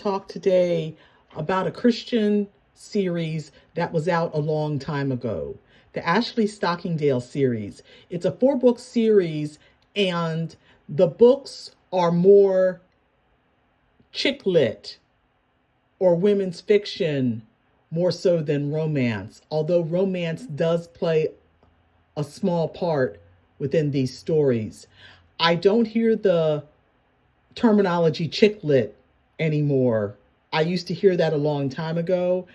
talk today about a Christian series that was out a long time ago, the Ashley Stockingdale series. It's a 4-book series, and the books are more chick lit or women's fiction more so than romance, although romance does play a small part within these stories. I don't hear the terminology chick lit anymore. I used to hear that a long time ago,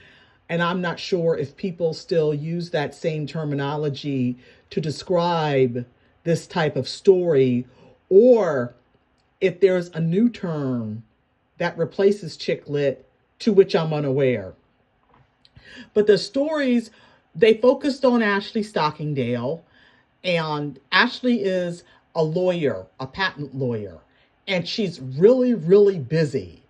and I'm not sure if people still use that same terminology to describe this type of story, or if there's a new term that replaces chick lit, to which I'm unaware. But the stories, they focused on Ashley Stockingdale, and Ashley is a lawyer, a patent lawyer, and she's really, really busy.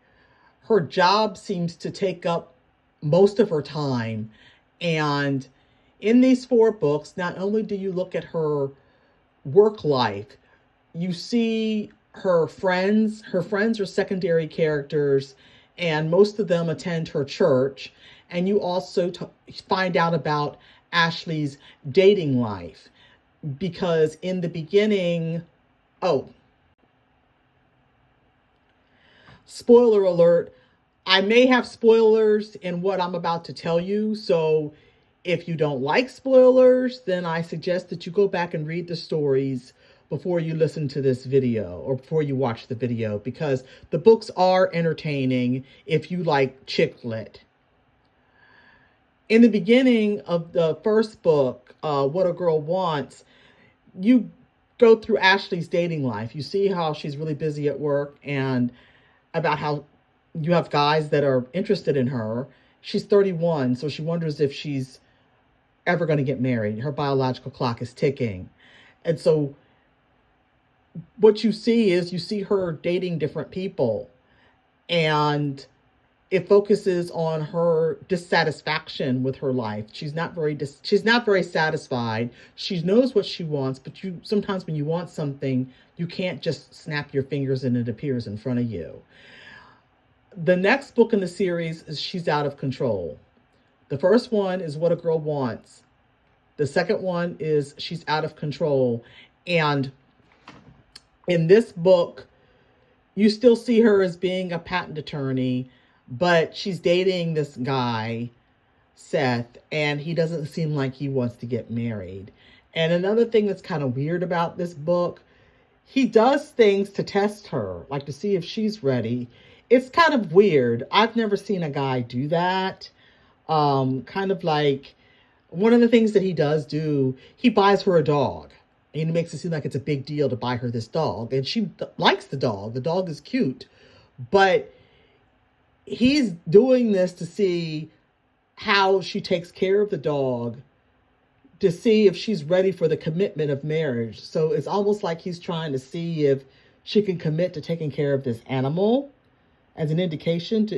Her job seems to take up most of her time. And in these 4 books, not only do you look at her work life, you see her friends. Her friends are secondary characters, and most of them attend her church. And you also find out about Ashley's dating life, because in the beginning, spoiler alert, I may have spoilers in what I'm about to tell you. So if you don't like spoilers, then I suggest that you go back and read the stories before you listen to this video or before you watch the video, because the books are entertaining if you like chick lit. In the beginning of the first book, What a Girl Wants, you go through Ashley's dating life. You see how she's really busy at work, and about how you have guys that are interested in her. She's 31, so she wonders if she's ever going to get married. Her biological clock is ticking. And so what you see is you see her dating different people, and it focuses on her dissatisfaction with her life. She's not very satisfied. She knows what she wants, but sometimes when you want something, you can't just snap your fingers and it appears in front of you. The next book in the series is She's Out of Control. The first one is What a Girl Wants. The second one is She's Out of Control. And in this book, you still see her as being a patent attorney, but she's dating this guy, Seth, and he doesn't seem like he wants to get married. And another thing that's kind of weird about this book, he does things to test her, like to see if she's ready. It's kind of weird. I've never seen a guy do that. Kind of like, one of the things that he does do, he buys her a dog. And he makes it seem like it's a big deal to buy her this dog. And she likes the dog. The dog is cute. But he's doing this to see how she takes care of the dog, to see if she's ready for the commitment of marriage. So it's almost like he's trying to see if she can commit to taking care of this animal, as an indication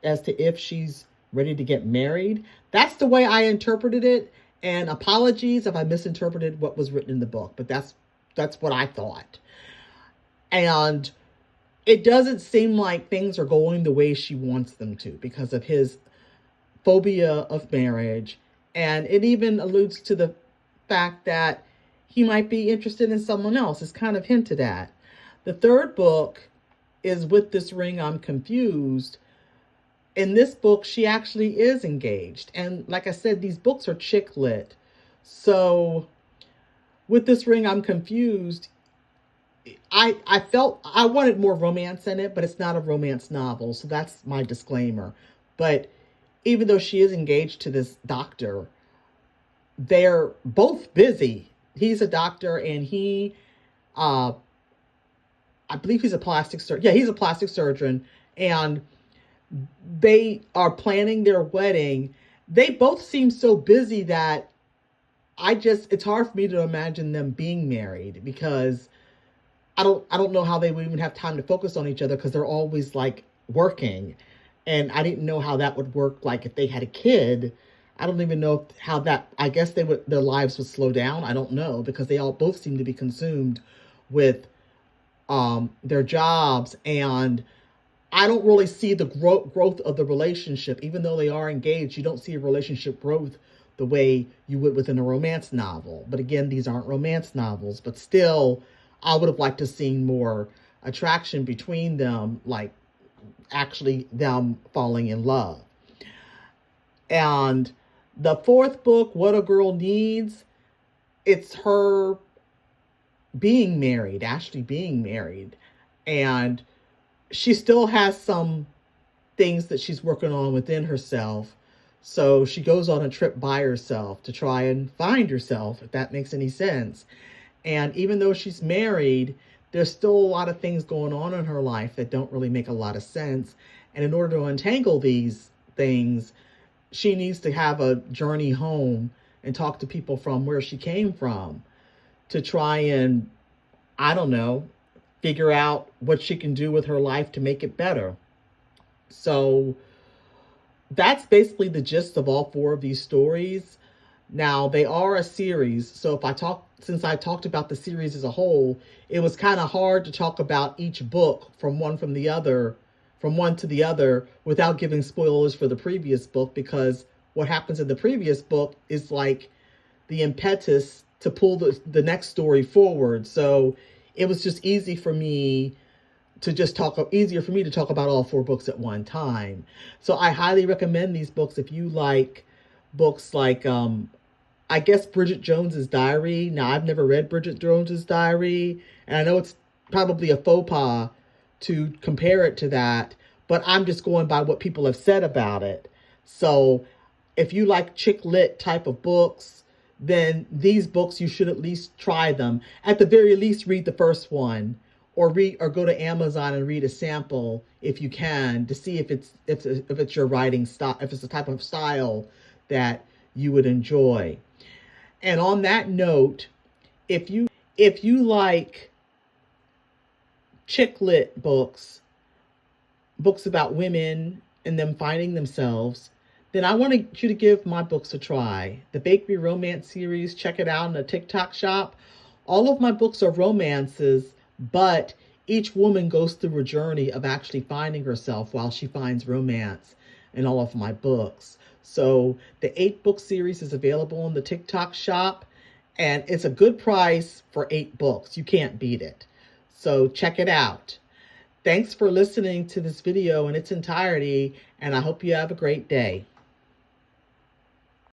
as to if she's ready to get married. That's the way I interpreted it. And apologies if I misinterpreted what was written in the book, but that's what I thought. And it doesn't seem like things are going the way she wants them to because of his phobia of marriage. And it even alludes to the fact that he might be interested in someone else. It's kind of hinted at. The third book is With This Ring, I'm Confused. In this book, she actually is engaged. And like I said, these books are chick lit. So With This Ring, I'm Confused, I felt I wanted more romance in it, but it's not a romance novel. So that's my disclaimer. But even though she is engaged to this doctor, they're both busy. He's a doctor, and I believe he's a plastic surgeon. Yeah, he's a plastic surgeon. And they are planning their wedding. They both seem so busy that it's hard for me to imagine them being married, because I don't know how they would even have time to focus on each other, because they're always like working. And I didn't know how that would work. Like if they had a kid, I don't even know how that, I guess their lives would slow down. I don't know, because they both seem to be consumed with their jobs. And I don't really see the growth of the relationship. Even though they are engaged, you don't see a relationship growth the way you would within a romance novel. But again, these aren't romance novels. But still, I would have liked to see more attraction between them, like actually them falling in love. And the fourth book, What a Girl Needs, it's her being married, actually being married. And she still has some things that she's working on within herself. So she goes on a trip by herself to try and find herself, if that makes any sense. And even though she's married, there's still a lot of things going on in her life that don't really make a lot of sense. And in order to untangle these things, she needs to have a journey home and talk to people from where she came from to try and, I don't know, figure out what she can do with her life to make it better. So that's basically the gist of all four of these stories. Now, they are a series, so since I talked about the series as a whole, it was kind of hard to talk about each book from one to the other without giving spoilers for the previous book, because what happens in the previous book is like the impetus to pull the next story forward. So it was just easier for me to talk about all four books at one time. So I highly recommend these books if you like books like I guess Bridget Jones's Diary. Now, I've never read Bridget Jones's Diary, and I know it's probably a faux pas to compare it to that, but I'm just going by what people have said about it. So if you like chick lit type of books, then these books, you should at least try them. At the very least, read the first one, or go to Amazon and read a sample if you can, to see if it's your writing style, if it's the type of style that you would enjoy. And on that note, if you like chick lit books about women and them finding themselves, then I want you to give my books a try. The Bakery Romance series, check it out in the TikTok shop. All of my books are romances, but each woman goes through a journey of actually finding herself while she finds romance in all of my books. So the 8-book series is available in the TikTok shop, and it's a good price for 8 books. You can't beat it. So check it out. Thanks for listening to this video in its entirety, and I hope you have a great day.